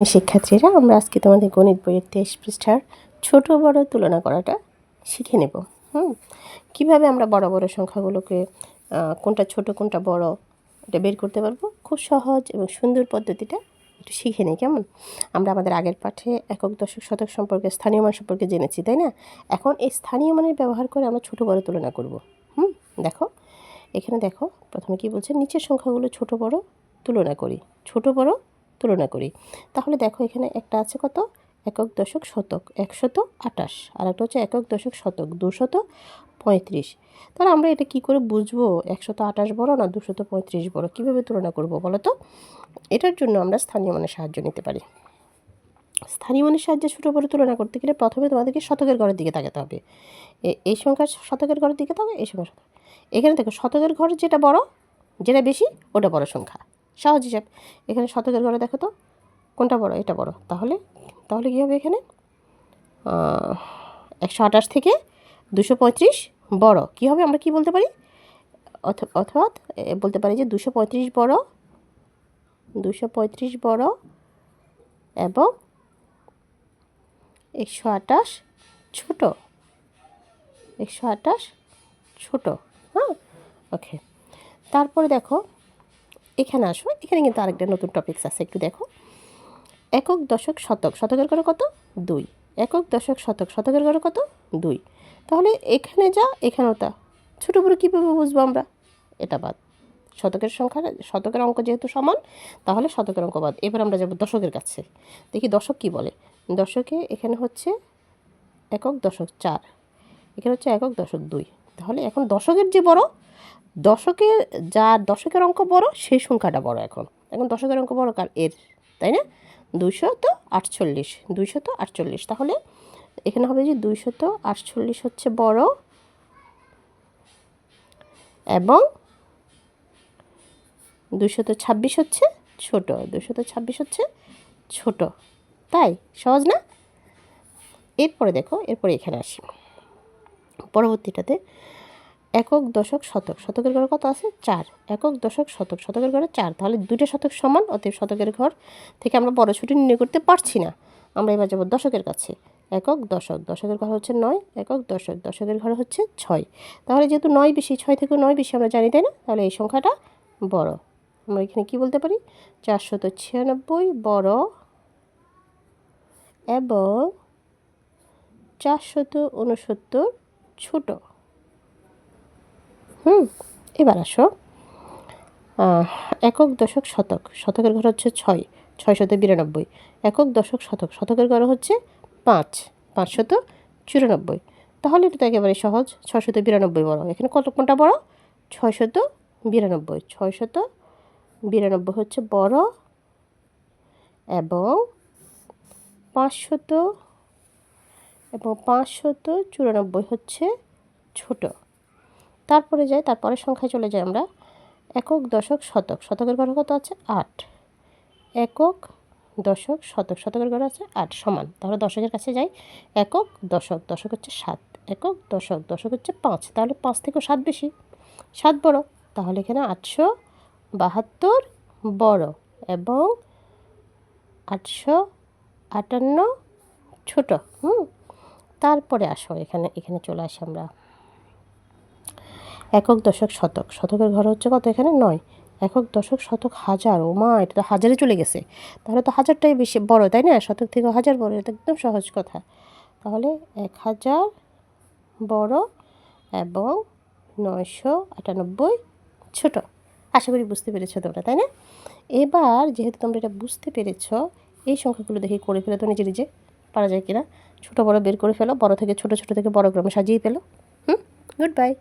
শিক্ষার্থীরা, আমরা আজকে তোমাদের গণিত বইয়ের 23 পৃষ্ঠার ছোট বড় তুলনা করাটা শিখে নেব। কিভাবে আমরা বড় বড় সংখ্যাগুলোকে কোনটা ছোট কোনটা বড় এটা বের করতে পারবো খুব সহজ এবং সুন্দর পদ্ধতিটা একটু শিখে নিই। কেমন? আমরা আমাদের আগের পাঠে একক দশক শতক সম্পর্কে স্থানীয় মান সম্পর্কে জেনেছি, তাই না? এখন এই স্থানীয় মানের ব্যবহার করে আমরা ছোট বড় তুলনা করব। দেখো এখানে দেখো প্রথমে কি বলছে, নিচের সংখ্যাগুলো ছোট বড় তুলনা করি, ছোট বড় তুলনা করি। তাহলে দেখো এখানে একটা আছে কত, একক দশক শতক 128, আর একটা হচ্ছে একক দশক শতক 235। তাহলে আমরা এটা কি করে বুঝবো 128 বড় না 235 বড়? কীভাবে তুলনা করব বলো তো? এটার জন্য আমরা স্থানীয় মানের সাহায্য নিতে পারি। স্থানীয় মানের সাহায্যে ছোটো বড় তুলনা করতে গেলে প্রথমে তোমাদেরকে শতকের ঘরের দিকে তাকাতে হবে। এই সংখ্যার শতকের ঘরের দিকে তাকাবে, এই সংখ্যা এখানে দেখো শতকের ঘর যেটা বড়, যেটা বেশি ওটা বড় সংখ্যা। সহজ হিসাব। এখানে শতকের ঘরে দেখো তো কোনটা বড়, এটা বড়। তাহলে তাহলে কী হবে, এখানে 128 থেকে 235 বড়। কী হবে, আমরা কি বলতে পারি? অর্থাৎ বলতে পারি যে 235 বড়, 235 বড় এবং 128 ছোট, 128 ছোট। ওকে। তারপরে দেখো এখানে আসো, এখানে কিন্তু আরেকটা নতুন টপিকস আছে, একটু দেখো। একক দশক শতক, শতকের ঘরে কত? 2। একক দশক শতক, শতকের ঘরে কত? 2। তাহলে এখানে যা এখানেও তা, ছোটো বড়ো কীভাবে বুঝবো আমরা? এটা বাদ। শতকের সংখ্যা, শতকের অঙ্ক যেহেতু সমান, তাহলে শতকের অঙ্ক বাদ। এবার আমরা যাব দশকের কাছে, দেখি দশক কি বলে। দশকে এখানে হচ্ছে একক দশক 4, এখানে হচ্ছে একক দশক 2। তাহলে এখন দশকের যে বড়, দশকের যার দশকের অঙ্ক বড় সেই সংখ্যাটা বড়। এখন দশকের অঙ্ক বড় কার? এর, তাই না? 248, 248। তাহলে এখানে হবে যে 248 হচ্ছে বড় এবং 226 হচ্ছে ছোট, 226 হচ্ছে ছোট। তাই সহজ না? এরপরে দেখো, এরপরে এখানে আসি পরবর্তীটাতে। একক দশক শতক, শতকের ঘরে কত আছে? 4। একক দশক শতক, শতকের ঘরে 4। তাহলে দুইটা শতক সমান, অতএব শতকের ঘর থেকে আমরা বড় ছোট নির্ণয় করতে পারছি না। আমরা এবার যাব দশকের কাছে। একক দশক, দশকের ঘর হচ্ছে 9, একক দশক, দশকের ঘর হচ্ছে 6। তাহলে যেহেতু 9 বেশি, 6 থেকে 9 বেশি আমরা জানি, তাই না? তাহলে এই সংখ্যাটা বড়। আমরা এখানে কি বলতে পারি? 496 বড় এবং 469 ছোট। এবার আসো একক দশক শতক, শতকের ঘর হচ্ছে 6, 692। একক দশক শতক, শতকের ঘর হচ্ছে 5, 594। তাহলে এটা তো একেবারে সহজ, 692 বড়। এখানে কোনটা বড়? 692, 692 হচ্ছে বড় এবং 594 হচ্ছে ছোট। তারপরে যাই, তারপরের সংখ্যায় চলে যাই আমরা। একক দশক শতক, শতকের ঘরে কত আছে? 8। একক দশক শতক, শতকের ঘরে আছে 8 সমান। তাহলে দশকের কাছে যাই। একক দশক, দশক হচ্ছে 7। একক দশক, দশক হচ্ছে 5। তাহলে 5 থেকেও 7 বেশি, 7 বড়। তাহলে এখানে 872 বড় এবং 858 ছোট। তারপরে আসো এখানে চলে আসি আমরা একক দশক শতক, শতকের ঘর হচ্ছে কত? এখানে 9। একক দশক শতক হাজার, ও মা, এটা তো হাজারে চলে গেছে। তাহলে তো হাজারটাই বেশি বড়, তাই না? শতক থেকে হাজার বড়, এটা একদম সহজ কথা। তাহলে 1000 বড় এবং 998 ছোট। আশা করি বুঝতে পেরেছো তোমরা, তাই না? এবার যেহেতু তোমরা এটা বুঝতে পেরেছো, এই সংখ্যাগুলো দেখি করে ফেলো তো নিজে নিজে, পারা যায় কিনা। ছোটো বড় বের করে ফেলো, বড় থেকে ছোট, ছোট থেকে বড় ক্রমে সাজিয়ে ফেলো। Good bye.